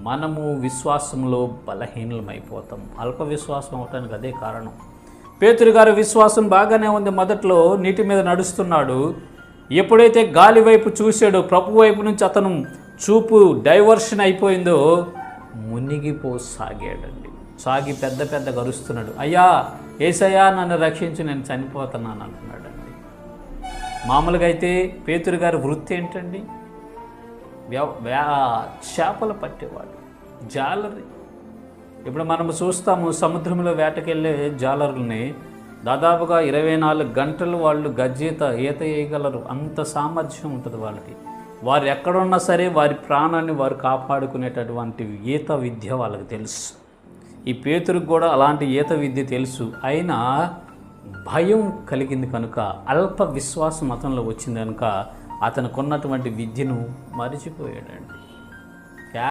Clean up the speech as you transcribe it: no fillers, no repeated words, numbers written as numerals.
మనము విశ్వాసంలో బలహీనమైపోతాం. అల్ప విశ్వాసం అవటానికి అదే కారణం. పేతురు గారి విశ్వాసం బాగానే ఉంది, మొదట్లో నీటి మీద నడుస్తున్నాడు. ఎప్పుడైతే గాలి వైపు చూశాడో, ప్రభు వైపు నుంచి అతను చూపు డైవర్షన్ అయిపోయిందో మునిగిపోసాగాడండి. సాగి పెద్ద పెద్ద గరుస్తున్నాడు, అయ్యా యేసయ్యా నన్ను రక్షించి, నేను చనిపోతున్నాను అంటున్నాడండి. మామూలుగా అయితే పేతురు గారి వృత్తి ఏంటండి? చేపలు పట్టేవాడు, జాలరి. ఇప్పుడు మనం చూస్తాము సముద్రంలో వేటకెళ్ళే జాలరుల్ని, దాదాపుగా 24 గంటలు వాళ్ళు ఈత వేయగలరు, అంత సామర్థ్యం ఉంటుంది వాళ్ళకి. వారు ఎక్కడున్నా సరే వారి ప్రాణాన్ని వారు కాపాడుకునేటటువంటి ఈత విద్య వాళ్ళకి తెలుసు. ఈ పేతురుకు కూడా అలాంటి ఈత విద్య తెలుసు. అయినా భయం కలిగింది కనుక, అల్ప విశ్వాసం అతనిలో వచ్చింది కనుక అతనికి ఉన్నటువంటి విద్యను మరిచిపోయాడండి.